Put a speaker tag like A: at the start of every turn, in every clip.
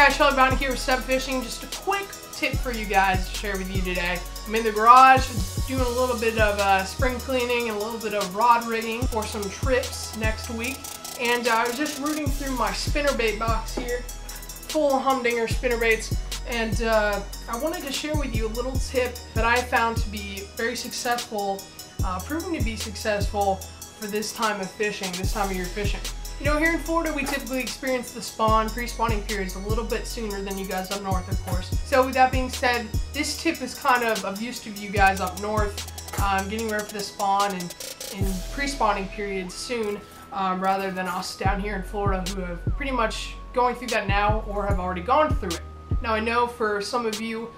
A: guys, Shelly Bounty here with SEBFishing. Just a quick tip for you guys to share with you today. I'm in the garage doing a little bit of spring cleaning and a little bit of rod rigging for some trips next week. And I was just rooting through my spinnerbait box here, full of humdinger spinnerbaits. And I wanted to share with you a little tip that I found to be very successful, proving to be successful for this time of fishing, this time of year fishing. You know, here in Florida, we typically experience the pre-spawning periods a little bit sooner than you guys up north, of course. So with that being said, this tip is kind of use to you guys up north, getting ready for the spawn and in pre-spawning periods soon, rather than us down here in Florida who have pretty much going through that now or have already gone through it. Now I know for some of you,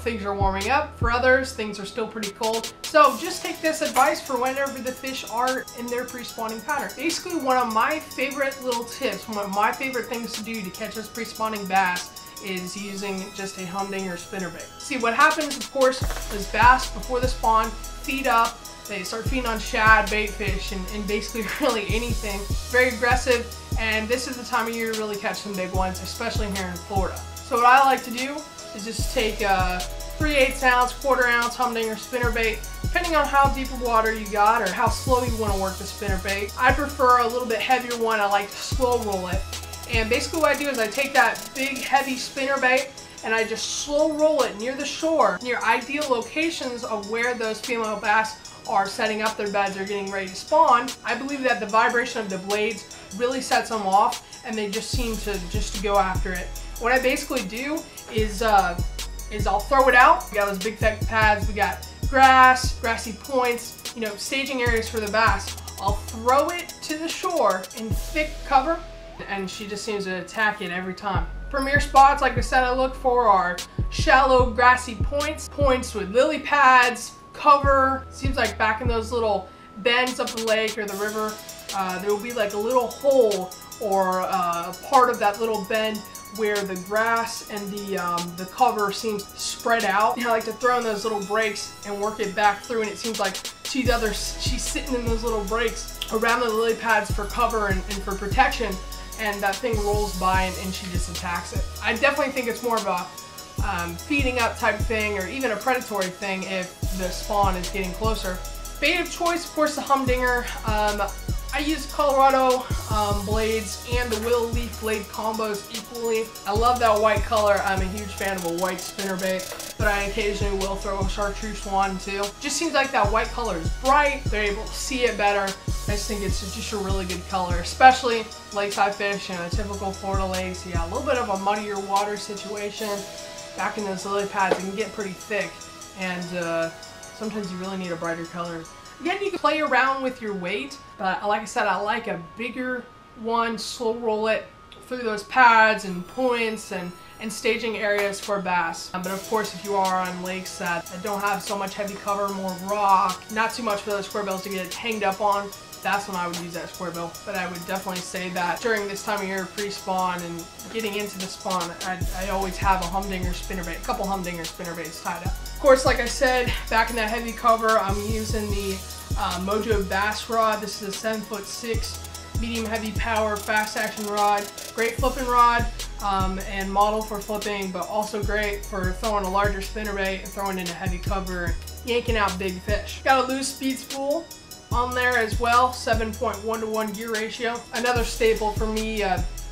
A: things are warming up. For others, things are still pretty cold. So just take this advice for whenever the fish are in their pre-spawning pattern. Basically, one of my favorite little tips, one of my favorite things to do to catch us pre-spawning bass is using just a humdinger spinnerbait. See, what happens, of course, is bass before the spawn feed up. They start feeding on shad, baitfish, and basically really anything. Very aggressive, and this is the time of year to really catch some big ones, especially here in Florida. So what I like to do is just take a 3/8 ounce, 1/4 ounce humdinger spinnerbait, depending on how deep of water you got or how slow you want to work the spinnerbait. I prefer a little bit heavier one. I like to slow roll it. And basically what I do is I take that big heavy spinnerbait and I just slow roll it near the shore, near ideal locations of where those female bass are setting up their beds or getting ready to spawn. I believe that the vibration of the blades really sets them off and they just seem to go after it. What I basically do is I'll throw it out. We got those big thick pads, we got grass, grassy points, you know, staging areas for the bass. I'll throw it to the shore in thick cover and she just seems to attack it every time. Premier spots, like I said, I look for are shallow grassy points with lily pads, cover. Seems like back in those little bends up the lake or the river, there will be like a little hole or a part of that little bend where the grass and the cover seems spread out. And I like to throw in those little breaks and work it back through, and it seems like she's sitting in those little breaks around the lily pads for cover and for protection, and that thing rolls by and she just attacks it. I definitely think it's more of a feeding up type thing or even a predatory thing if the spawn is getting closer. Bait of choice, of course, the humdinger. I use Colorado blades and the willow leaf blade combos equally. I love that white color. I'm a huge fan of a white spinnerbait, but I occasionally will throw a chartreuse one too. Just seems like that white color is bright. They're able to see it better. I just think it's just a really good color, especially lakeside fish, you know, typical Florida lakes. You got a little bit of a muddier water situation. Back in those lily pads, it can get pretty thick, and sometimes you really need a brighter color. Again, you can play around with your weight, but like I said, I like a bigger one, slow roll it through those pads and points and staging areas for bass. But of course, if you are on lakes that don't have so much heavy cover, more rock, not too much for those square bills to get hanged up on, that's when I would use that square bill. But I would definitely say that during this time of year, pre-spawn and getting into the spawn, I always have a humdinger spinnerbait, a couple humdinger spinnerbaits tied up. Of course, like I said, back in that heavy cover, I'm using the Mojo bass rod. This is a 7'6" medium heavy power fast action rod. Great flipping rod and model for flipping, but also great for throwing a larger spinnerbait and throwing in a heavy cover and yanking out big fish. Got a loose speed spool on there as well, 7.1-to-1 gear ratio. Another staple for me,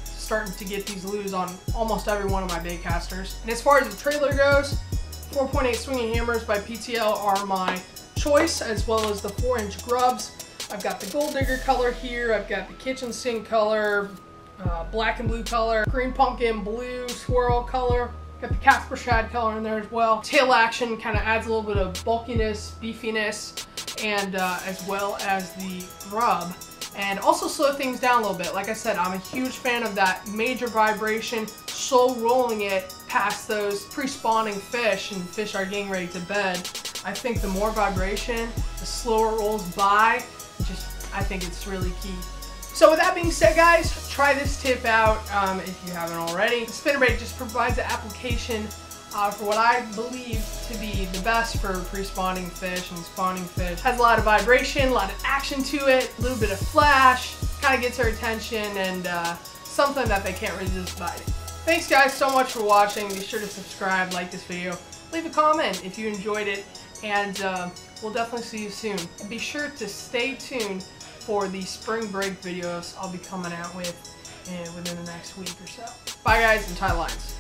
A: starting to get these loose on almost every one of my bait casters. And as far as the trailer goes, 4.8 swinging hammers by PTL are my choice, as well as the 4-inch grubs. I've got the gold digger color here, I've got the kitchen sink color, black and blue color, green pumpkin blue swirl color, got the Casper shad color in there as well. Tail action kind of adds a little bit of bulkiness, beefiness, and as well as the grub, and also slow things down a little bit. Like I said, I'm a huge fan of that major vibration, slow rolling it past those pre-spawning fish, and fish are getting ready to bed. I think the more vibration, the slower it rolls by. I think it's really key. So with that being said, guys, try this tip out if you haven't already. The spinnerbait just provides an application for what I believe to be the best for pre-spawning fish and spawning fish. Has a lot of vibration, a lot of action to it, a little bit of flash, kind of gets their attention, and something that they can't resist biting. Thanks guys so much for watching. Be sure to subscribe, like this video, leave a comment if you enjoyed it, and we'll definitely see you soon. And be sure to stay tuned for the spring break videos I'll be coming out with within the next week or so. Bye guys, and tie lines.